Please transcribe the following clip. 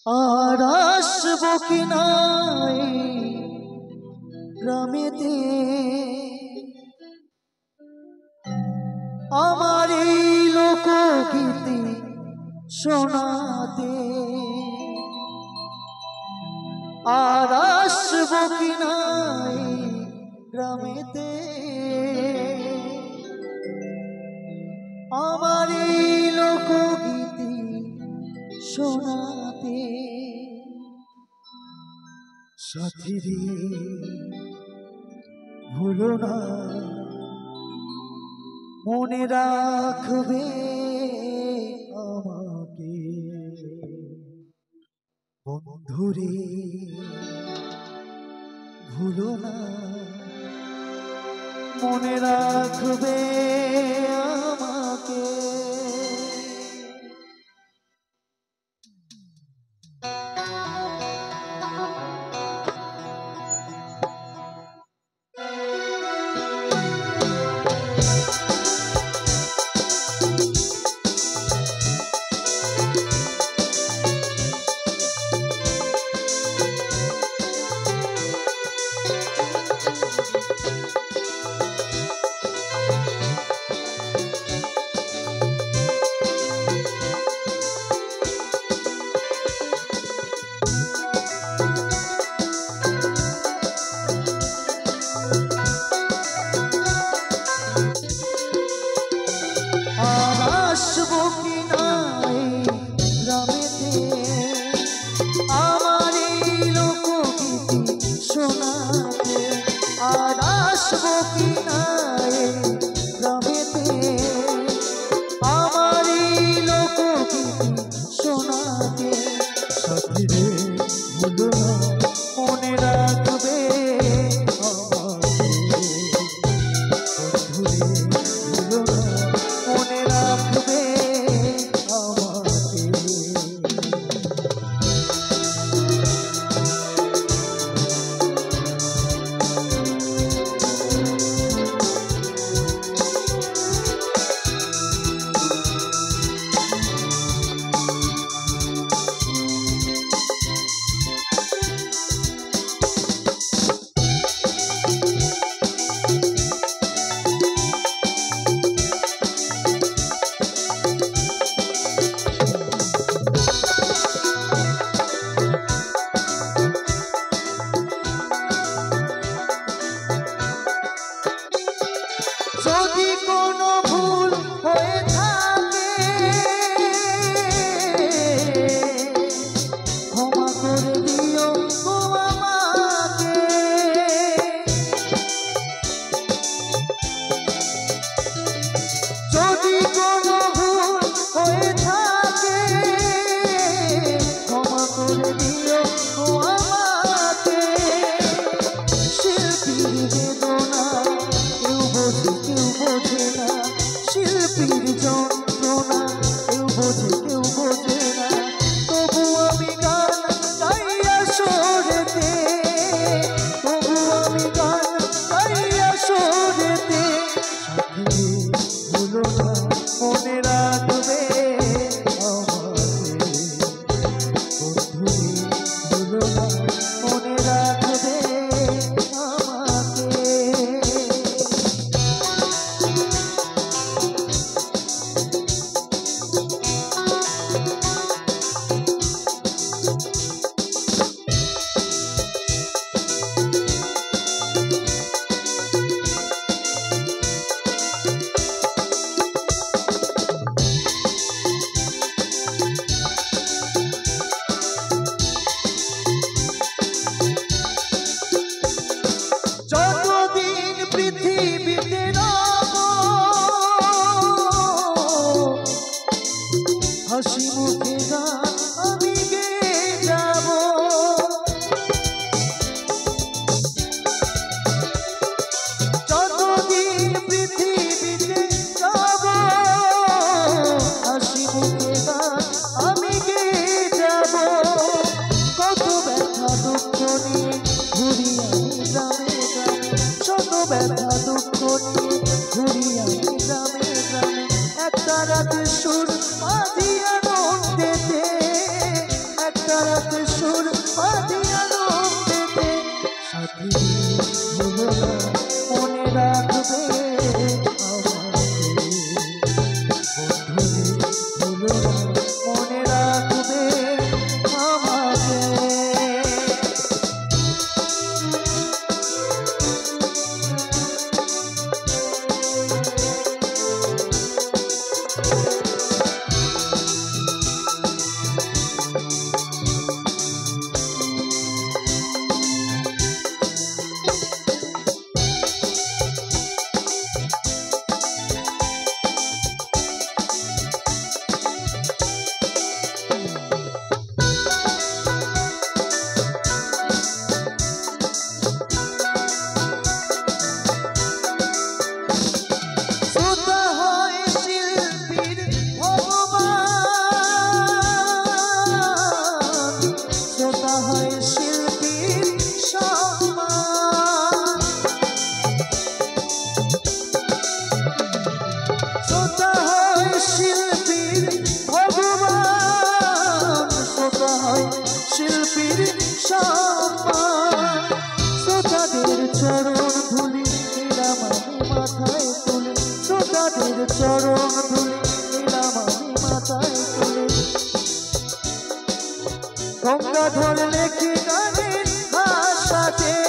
আর আসবো কিনা গ্রামেতে আমার এই লোকগীতি শোনাতে। আর আসবো কিনা গ্রামেতে আমার এই লোকগীতি শোনাতে। সাথী রে ভুলো না মনে রাখবে আমাকে। বন্ধুরে ভুলো না মনে রাখবে আমাকে। আসবো কিনা গ্রামেতে আমার এই লোকগীতি শোনাতে। আর আসবো কিনা গ্রামেতে আমার এই লোকগীতি শোনাতে। সাথী রে ভুলো না মনে রাখবে আমাকে। বন্ধুরে ভুলো না মনে রাখবে আমাকে। যদি কোনো ভুল হয়ে থাকে ক্ষমা করে দিও গো আমাকে। যদি কোনো ভুল হয়ে থাকে ক্ষমা করে দিও গো আমাকে। শিল্পীর বেদনা কেউ বোঝে কেউ বোঝে না, শিল্পীর যন্ত্রণা কেউ বোঝে কেউ বোঝে না। তবু আমি গান গাইয়া সরেতে, তবু আমি গান গাইয়া সরেতে। সাথী ভুলো না মনে রাখবে আমাকে। বন্ধু ভুলো না মনে রাখবে আমাকে। গঙ্গাধর লেখে গানের ভাষাতে